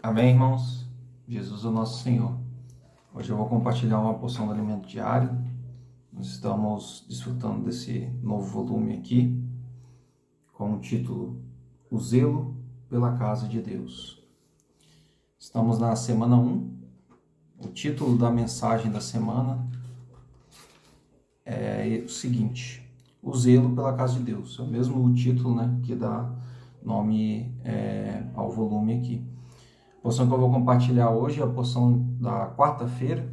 Amém, irmãos? Jesus é o nosso Senhor. Hoje eu vou compartilhar uma porção do alimento diário. Nós estamos desfrutando desse novo volume aqui, com o título O Zelo pela Casa de Deus. Estamos na semana 1. O título da mensagem da semana é o seguinte: O Zelo pela Casa de Deus. É o mesmo título, que dá nome ao volume aqui. A porção que eu vou compartilhar hoje é a porção da quarta-feira,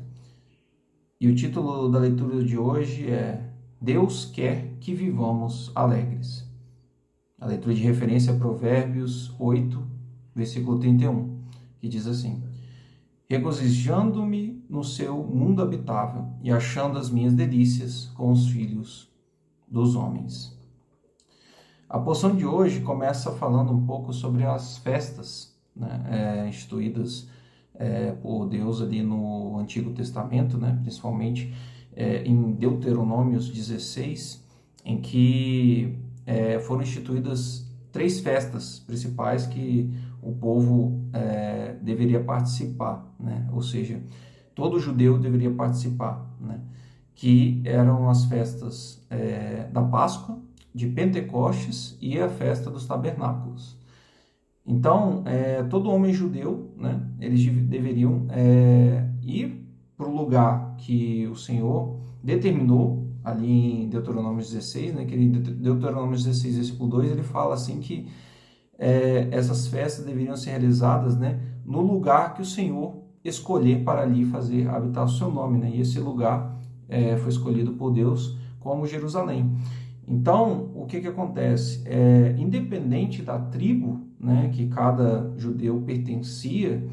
e o título da leitura de hoje é Deus quer que vivamos alegres. A leitura de referência é Provérbios 8, versículo 31, que diz assim: Regozijando-me no seu mundo habitável e achando as minhas delícias com os filhos dos homens. A porção de hoje começa falando um pouco sobre as festas instituídas por Deus ali no Antigo Testamento, principalmente em Deuteronômios 16, em que foram instituídas 3 festas principais que o povo deveria participar, ou seja, todo judeu deveria participar, que eram as festas da Páscoa, de Pentecostes e a festa dos tabernáculos. Então, todo homem judeu, eles deveriam ir para o lugar que o Senhor determinou, ali em Deuteronômio 16, Deuteronômio 16, versículo 2, ele fala assim que essas festas deveriam ser realizadas no lugar que o Senhor escolher para ali fazer habitar o seu nome, e esse lugar foi escolhido por Deus como Jerusalém. Então, o que acontece? Independente da tribo que cada judeu pertencia,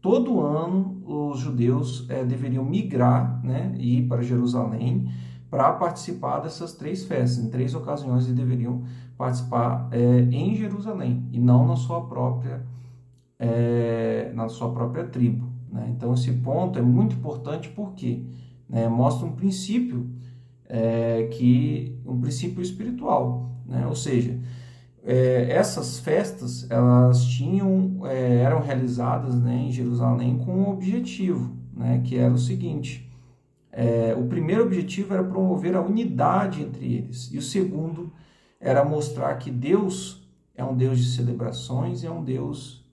todo ano os judeus deveriam migrar e ir para Jerusalém para participar dessas 3 festas. Em 3 ocasiões eles deveriam participar em Jerusalém e não na sua própria tribo. Então, esse ponto é muito importante porque mostra um princípio um princípio espiritual, ou seja, essas festas elas eram realizadas em Jerusalém com um objetivo, que era o seguinte: o primeiro objetivo era promover a unidade entre eles, e o segundo era mostrar que Deus é um Deus de celebrações e é um Deus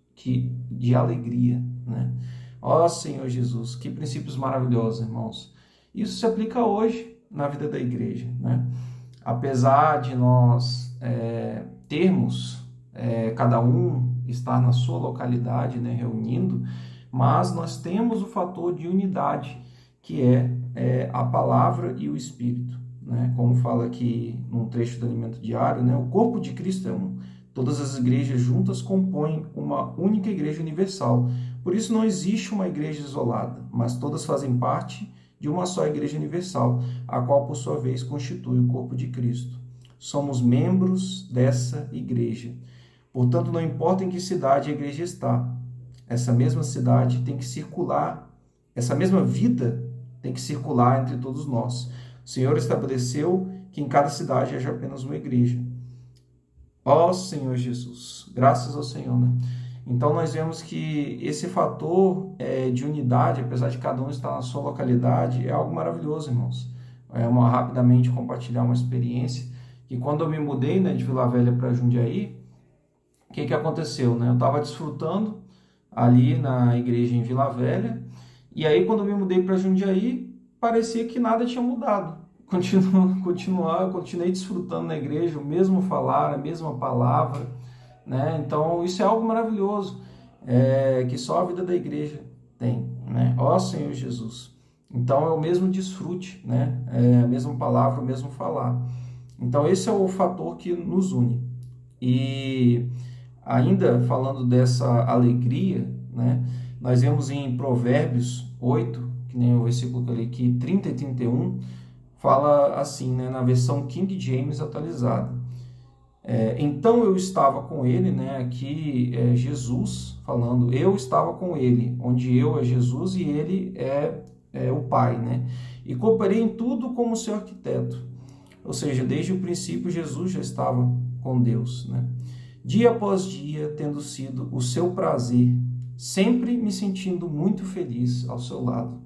de alegria. Ó Senhor Jesus, que princípios maravilhosos, irmãos. Isso se aplica hoje na vida da igreja, Apesar de nós termos cada um estar na sua localidade, reunindo, mas nós temos o fator de unidade, que é a palavra e o Espírito, Como fala aqui num trecho do alimento diário, o corpo de Cristo é um. Todas as igrejas juntas compõem uma única igreja universal. Por isso não existe uma igreja isolada, mas todas fazem parte de uma só igreja universal, a qual, por sua vez, constitui o corpo de Cristo. Somos membros dessa igreja. Portanto, não importa em que cidade a igreja está, essa mesma cidade tem que circular, essa mesma vida tem que circular entre todos nós. O Senhor estabeleceu que em cada cidade haja apenas uma igreja. Ó Senhor Jesus, graças ao Senhor, Então, nós vemos que esse fator de unidade, apesar de cada um estar na sua localidade, é algo maravilhoso, irmãos. Rapidamente compartilhar uma experiência, que quando eu me mudei de Vila Velha para Jundiaí, o que aconteceu? Eu estava desfrutando ali na igreja em Vila Velha, e aí quando eu me mudei para Jundiaí, parecia que nada tinha mudado. Continuei desfrutando na igreja, o mesmo falar, a mesma palavra, Então, isso é algo maravilhoso, que só a vida da igreja tem, Ó Senhor Jesus. Então, é o mesmo desfrute, É a mesma palavra, o mesmo falar. Então, esse é o fator que nos une. E ainda falando dessa alegria, nós vemos em Provérbios 8, que nem o versículo que eu li aqui, 30 e 31, fala assim, na versão King James atualizada. Então eu estava com ele, aqui Jesus falando, eu estava com ele, onde eu é Jesus e ele é o Pai, e cooperei em tudo como seu arquiteto. Ou seja, desde o princípio Jesus já estava com Deus, Dia após dia, tendo sido o seu prazer sempre me sentindo muito feliz ao seu lado.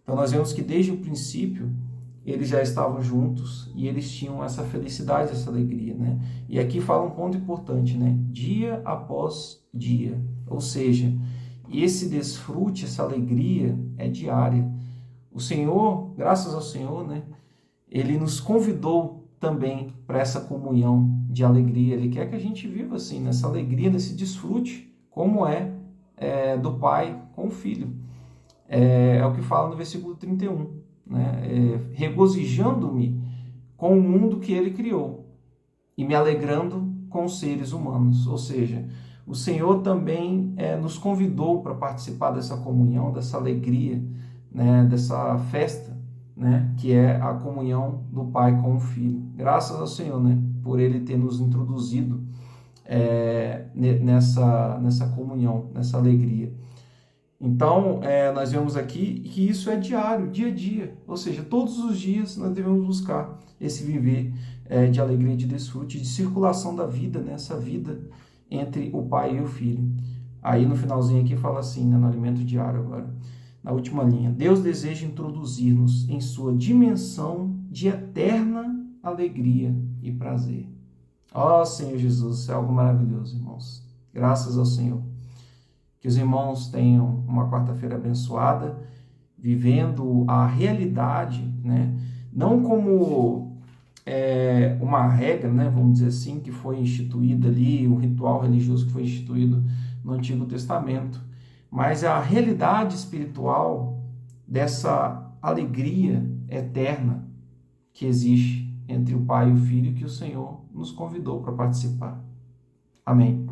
Então nós vemos que desde o princípio eles já estavam juntos e eles tinham essa felicidade, essa alegria, né? E aqui fala um ponto importante, né? Dia após dia, ou seja, esse desfrute, essa alegria é diária. O Senhor, graças ao Senhor, né? Ele nos convidou também para essa comunhão de alegria. Ele quer que a gente viva assim, nessa alegria, nesse desfrute, como do pai com o filho. É o que fala no versículo 31, né? Regozijando-me com o mundo que ele criou e me alegrando com os seres humanos. Ou seja, o Senhor também nos convidou para participar dessa comunhão, dessa alegria, né? Dessa festa, né? Que é a comunhão do pai com o filho. Graças ao Senhor, né? Por ele ter nos introduzido nessa comunhão, nessa alegria. Então, nós vemos aqui que isso é diário, dia a dia, ou seja, todos os dias nós devemos buscar esse viver de alegria, de desfrute, de circulação da vida, né? Essa vida entre o pai e o filho. Aí no finalzinho aqui fala assim, né, no alimento diário agora, na última linha, Deus deseja introduzir-nos em sua dimensão de eterna alegria e prazer. Ó Senhor Jesus, isso é algo maravilhoso, irmãos. Graças ao Senhor. Que os irmãos tenham uma quarta-feira abençoada, vivendo a realidade, né? Não como uma regra, né? Vamos dizer assim, que foi instituída ali, o ritual religioso que foi instituído no Antigo Testamento, mas a realidade espiritual dessa alegria eterna que existe entre o Pai e o Filho, que o Senhor nos convidou para participar. Amém.